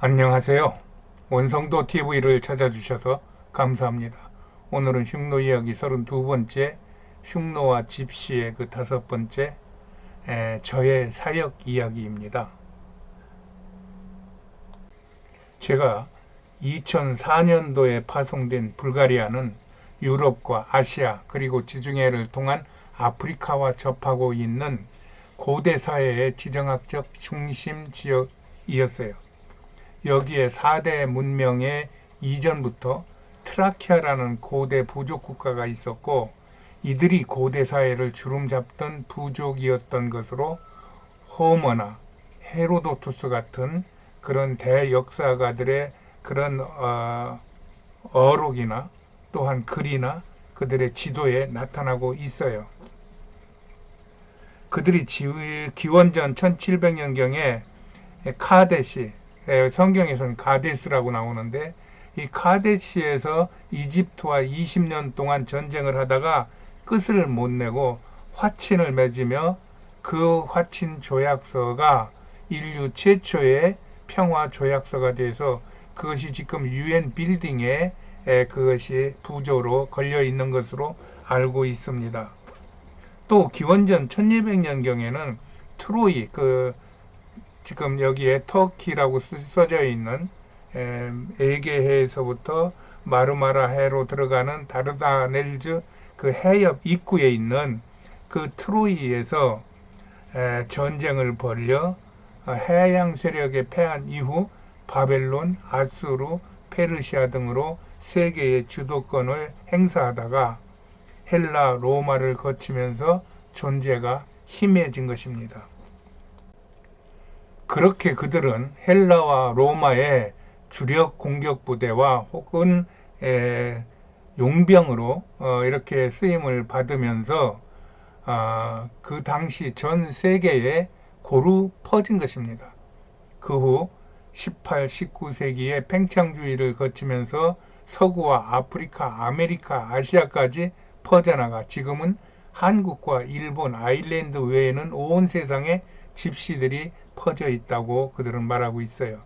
안녕하세요. 원성도 TV를 찾아주셔서 감사합니다. 오늘은 흉노 이야기 32번째, 흉노와 집시의 그 5번째, 저의 사역 이야기입니다. 제가 2004년도에 파송된 불가리아는 유럽과 아시아 그리고 지중해를 통한 아프리카와 접하고 있는 고대 사회의 지정학적 중심 지역이었어요. 여기에 4대 문명의 이전부터 트라키아라는 고대 부족 국가가 있었고, 이들이 고대 사회를 주름잡던 부족이었던 것으로 호머나 헤로도투스 같은 그런 대역사가들의 그런 어록이나 또한 글이나 그들의 지도에 나타나고 있어요. 그들이 기원전 1700년경에 카데시, 성경에서는 가데스라고 나오는데, 이 카데시에서 이집트와 20년 동안 전쟁을 하다가 끝을 못 내고 화친을 맺으며 그 화친 조약서가 인류 최초의 평화 조약서가 돼서 그것이 지금 UN 빌딩에 그것이 부조로 걸려 있는 것으로 알고 있습니다. 또 기원전 1200년경에는 트로이, 지금 여기에 터키라고 써져 있는 에게해에서부터 마르마라해로 들어가는 다르다넬즈 그 해협 입구에 있는 그 트로이에서 전쟁을 벌여 해양 세력에 패한 이후 바벨론, 아수르, 페르시아 등으로 세계의 주도권을 행사하다가 헬라, 로마를 거치면서 존재가 희미해진 것입니다. 그렇게 그들은 헬라와 로마의 주력 공격 부대와 혹은 용병으로 이렇게 쓰임을 받으면서 그 당시 전 세계에 고루 퍼진 것입니다. 그 후 18, 19세기에 팽창주의를 거치면서 서구와 아프리카, 아메리카, 아시아까지 퍼져나가 지금은 한국과 일본, 아일랜드 외에는 온 세상에 집시들이 퍼져 있다고 그들은 말하고 있어요.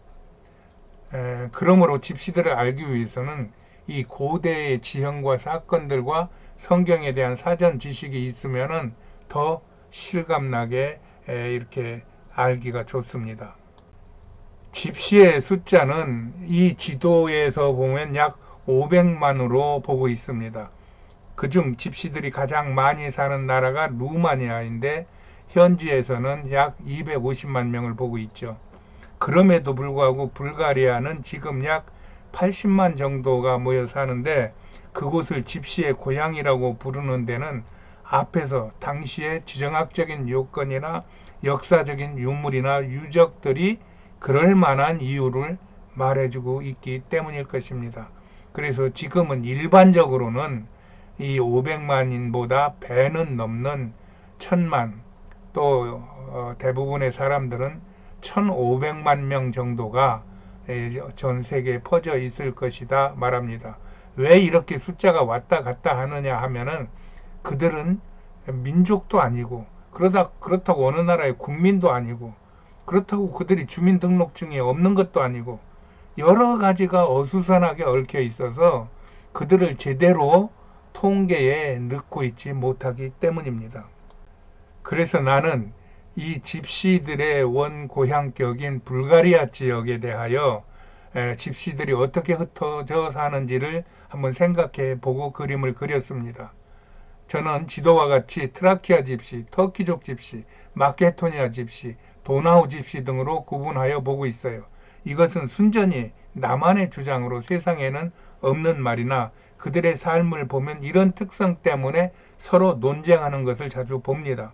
그러므로 집시들을 알기 위해서는 이 고대의 지형과 사건들과 성경에 대한 사전 지식이 있으면은 더 실감나게 이렇게 알기가 좋습니다. 집시의 숫자는 이 지도에서 보면 약 500만으로 보고 있습니다. 그중 집시들이 가장 많이 사는 나라가 루마니아인데 현지에서는 약 250만 명을 보고 있죠. 그럼에도 불구하고 불가리아는 지금 약 80만 정도가 모여 사는데, 그곳을 집시의 고향이라고 부르는 데는 앞에서 당시의 지정학적인 요건이나 역사적인 유물이나 유적들이 그럴 만한 이유를 말해주고 있기 때문일 것입니다. 그래서 지금은 일반적으로는 이 500만인보다 배는 넘는 1000만, 또 대부분의 사람들은 1500만 명 정도가 전 세계에 퍼져 있을 것이다 말합니다. 왜 이렇게 숫자가 왔다 갔다 하느냐 하면은 그들은 민족도 아니고 그렇다고 어느 나라의 국민도 아니고 그렇다고 그들이 주민등록증에 없는 것도 아니고 여러 가지가 어수선하게 얽혀 있어서 그들을 제대로 통계에 넣고 있지 못하기 때문입니다. 그래서 나는 이 집시들의 원고향격인 불가리아 지역에 대하여 집시들이 어떻게 흩어져 사는지를 한번 생각해 보고 그림을 그렸습니다. 저는 지도와 같이 트라키아 집시, 터키족 집시, 마케도니아 집시, 도나우 집시 등으로 구분하여 보고 있어요. 이것은 순전히 나만의 주장으로 세상에는 없는 말이나 그들의 삶을 보면 이런 특성 때문에 서로 논쟁하는 것을 자주 봅니다.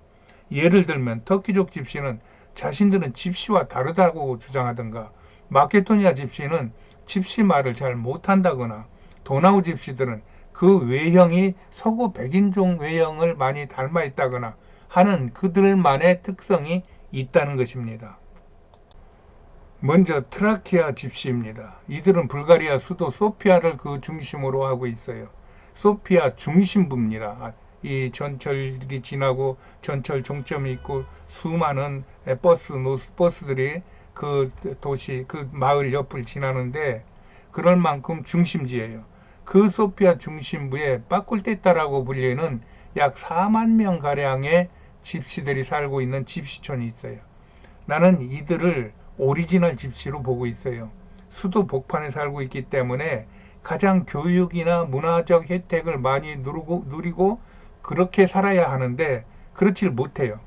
예를 들면 터키족 집시는 자신들은 집시와 다르다고 주장하던가, 마케도니아 집시는 집시 말을 잘 못한다거나, 도나우 집시들은 그 외형이 서구 백인종 외형을 많이 닮아 있다거나 하는 그들만의 특성이 있다는 것입니다. 먼저 트라키아 집시입니다. 이들은 불가리아 수도 소피아를 그 중심으로 하고 있어요. 소피아 중심부입니다. 이 전철이 지나고 전철 종점이 있고 수많은 버스들이 그 도시, 그 마을 옆을 지나는데 그럴 만큼 중심지예요. 그 소피아 중심부에 빠꿀테타라고 불리는 약 4만 명 가량의 집시들이 살고 있는 집시촌이 있어요. 나는 이들을 오리지널 집시로 보고 있어요. 수도 복판에 살고 있기 때문에 가장 교육이나 문화적 혜택을 많이 누리고 그렇게 살아야 하는데 그렇지 못해요.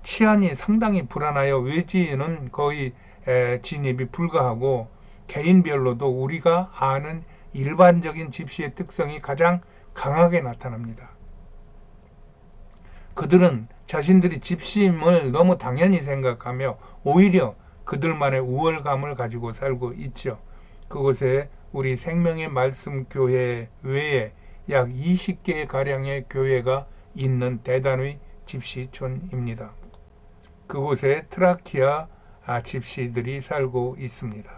치안이 상당히 불안하여 외지인은 거의 진입이 불가하고 개인별로도 우리가 아는 일반적인 집시의 특성이 가장 강하게 나타납니다. 그들은 자신들이 집시임을 너무 당연히 생각하며 오히려 그들만의 우월감을 가지고 살고 있죠. 그곳에 우리 생명의 말씀 교회 외에 약 20개 가량의 교회가 있는 대단의 집시촌입니다. 그곳에 트라키아 집시들이 살고 있습니다.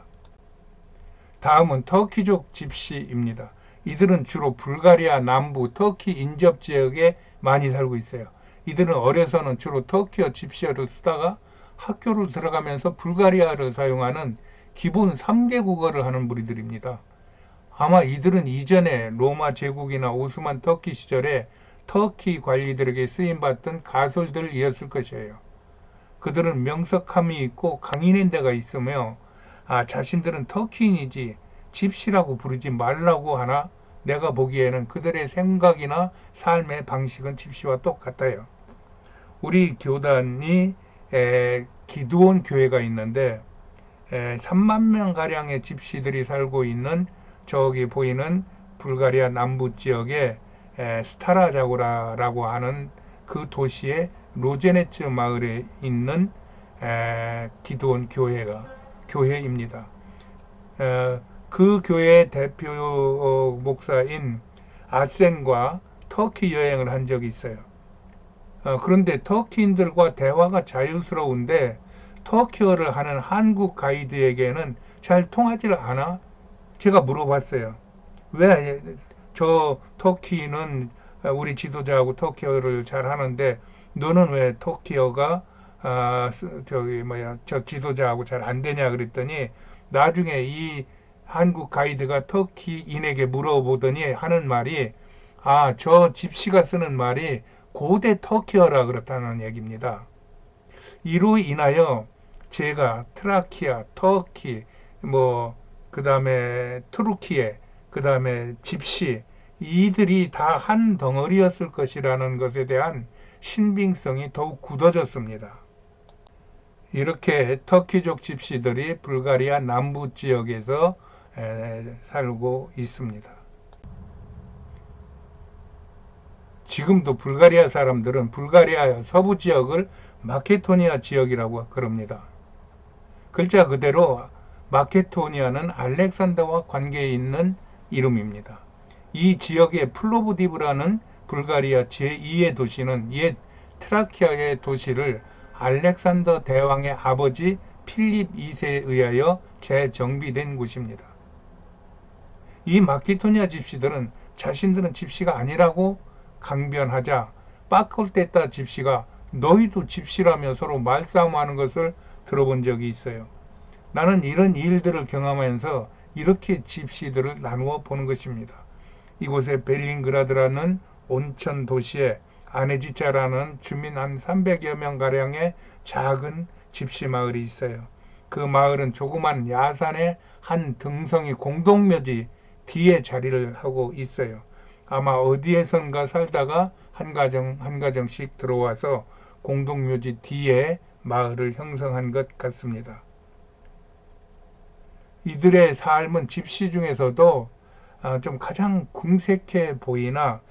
다음은 터키족 집시입니다. 이들은 주로 불가리아 남부 터키 인접 지역에 많이 살고 있어요. 이들은 어려서는 주로 터키어 집시어를 쓰다가 학교를 들어가면서 불가리아를 사용하는 기본 3개 국어를 하는 무리들입니다. 아마 이들은 이전에 로마 제국이나 오스만 터키 시절에 터키 관리들에게 쓰임받던 가솔들이었을 것이에요. 그들은 명석함이 있고 강인한 데가 있으며 자신들은 터키인이지 집시라고 부르지 말라고 하나 내가 보기에는 그들의 생각이나 삶의 방식은 집시와 똑같아요. 우리 교단이 기드온 교회가 있는데 3만 명 가량의 집시들이 살고 있는 저기 보이는 불가리아 남부 지역의 스타라자고라라고 하는 그 도시의 로제네츠 마을에 있는 기드온 교회입니다. 그 교회의 대표 목사인 아센과 터키 여행을 한 적이 있어요. 그런데 터키인들과 대화가 자유스러운데 터키어를 하는 한국 가이드에게는 잘 통하지 않아? 제가 물어봤어요. 왜 저 터키는 우리 지도자하고 터키어를 잘 하는데 너는 왜 터키어가 저 지도자하고 잘 안 되냐 그랬더니 나중에 이 한국 가이드가 터키인에게 물어보더니 하는 말이 저 집시가 쓰는 말이 고대 터키어라 그렇다는 얘기입니다. 이로 인하여 제가 트라키아, 터키, 그 다음에 투르키에, 그 다음에 집시, 이들이 다 한 덩어리였을 것이라는 것에 대한 신빙성이 더욱 굳어졌습니다. 이렇게 터키족 집시들이 불가리아 남부 지역에서 살고 있습니다. 지금도 불가리아 사람들은 불가리아 서부 지역을 마케도니아 지역이라고 그럽니다. 글자 그대로 마케도니아는 알렉산더와 관계에 있는 이름입니다. 이 지역의 플로브디브라는 불가리아 제2의 도시는 옛 트라키아의 도시를 알렉산더 대왕의 아버지 필립 2세에 의하여 재정비된 곳입니다. 이 마케도니아 집시들은 자신들은 집시가 아니라고 강변하자 빠콜테타 집시가 너희도 집시라며 서로 말싸움하는 것을 들어본 적이 있어요. 나는 이런 일들을 경험하면서 이렇게 집시들을 나누어 보는 것입니다. 이곳에 벨링그라드라는 온천 도시에 아네지차라는 주민 한 300여 명 가량의 작은 집시 마을이 있어요. 그 마을은 조그만 야산의 한 등성이 공동묘지 뒤에 자리를 하고 있어요. 아마 어디에선가 살다가 한 가정씩 들어와서 공동묘지 뒤에 마을을 형성한 것 같습니다. 이들의 삶은 집시 중에서도 좀 가장 궁색해 보이나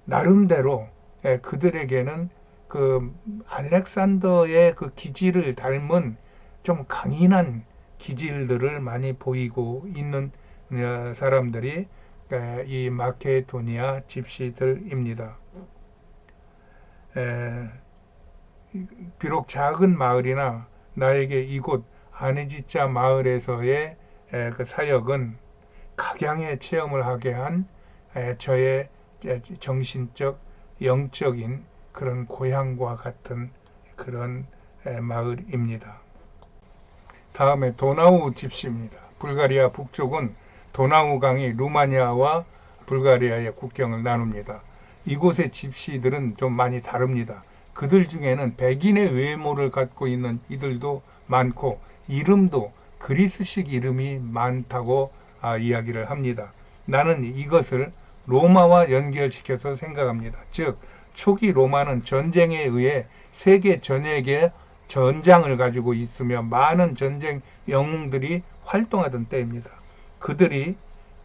나름대로 그들에게는 그 알렉산더의 그 기질을 닮은 좀 강인한 기질들을 많이 보이고 있는 사람들이 이 마케도니아 집시들입니다. 비록 작은 마을이나 나에게 이곳 아네지차 마을에서의 그 사역은 각양의 체험을 하게 한 저의 정신적, 영적인 그런 고향과 같은 그런 마을입니다. 다음에 도나우 집시입니다. 불가리아 북쪽은 도나우 강이 루마니아와 불가리아의 국경을 나눕니다. 이곳의 집시들은 좀 많이 다릅니다. 그들 중에는 백인의 외모를 갖고 있는 이들도 많고 이름도 그리스식 이름이 많다고 이야기를 합니다. 나는 이것을 로마와 연결시켜서 생각합니다. 즉 초기 로마는 전쟁에 의해 세계 전역에 전장을 가지고 있으며 많은 전쟁 영웅들이 활동하던 때입니다. 그들이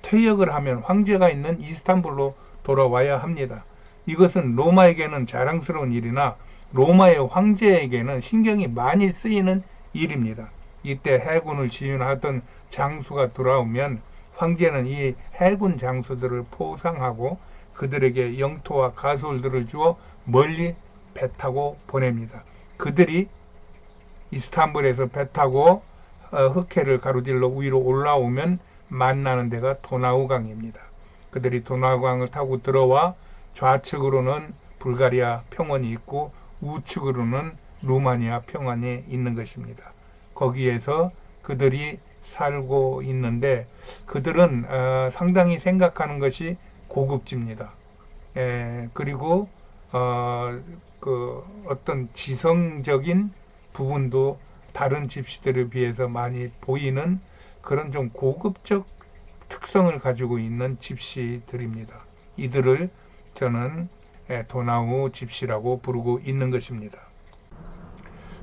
퇴역을 하면 황제가 있는 이스탄불로 돌아와야 합니다. 이것은 로마에게는 자랑스러운 일이나 로마의 황제에게는 신경이 많이 쓰이는 일입니다. 이때 해군을 지휘하던 장수가 돌아오면 황제는 이 해군 장수들을 포상하고 그들에게 영토와 가솔들을 주어 멀리 배 타고 보냅니다. 그들이 이스탄불에서 배 타고 흑해를 가로질러 위로 올라오면 만나는 데가 도나우강입니다. 그들이 도나우강을 타고 들어와 좌측으로는 불가리아 평원이 있고 우측으로는 루마니아 평원이 있는 것입니다. 거기에서 그들이 살고 있는데 그들은 상당히 생각하는 것이 고급집니다. 그리고 어떤 지성적인 부분도 다른 집시들에 비해서 많이 보이는 그런 좀 고급적 특성을 가지고 있는 집시들입니다. 이들을 저는 도나우 집시라고 부르고 있는 것입니다.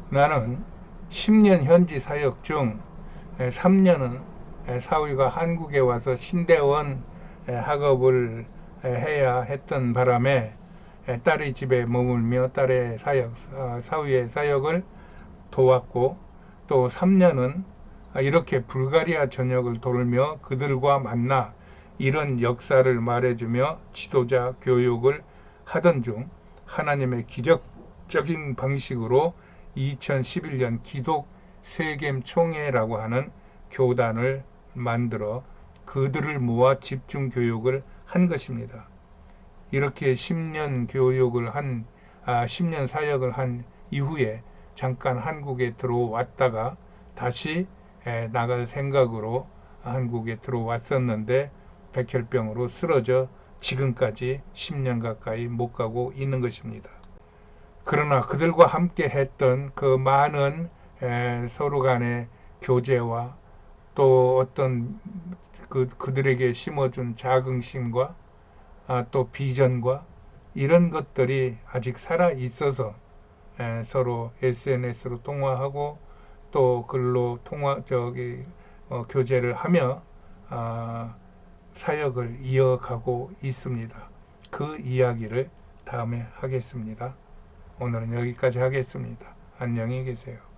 나는 10년 현지 사역 중 3년은 사위가 한국에 와서 신대원 학업을 해야 했던 바람에 딸의 집에 머물며 딸의 사역, 사위의 사역을 도왔고 또 3년은 이렇게 불가리아 전역을 돌며 그들과 만나 이런 역사를 말해주며 지도자 교육을 하던 중 하나님의 기적적인 방식으로 2011년 기독 세겜총회라고 하는 교단을 만들어 그들을 모아 집중 교육을 한 것입니다. 이렇게 10년 교육을 10년 사역을 한 이후에 잠깐 한국에 들어왔다가 다시 나갈 생각으로 한국에 들어왔었는데 백혈병으로 쓰러져 지금까지 10년 가까이 못 가고 있는 것입니다. 그러나 그들과 함께 했던 그 많은 서로 간의 교제와 또 어떤 그들에게 심어준 자긍심과 또 비전과 이런 것들이 아직 살아 있어서 서로 SNS로 통화하고 또 글로 교제를 하며 사역을 이어가고 있습니다. 그 이야기를 다음에 하겠습니다. 오늘은 여기까지 하겠습니다. 안녕히 계세요.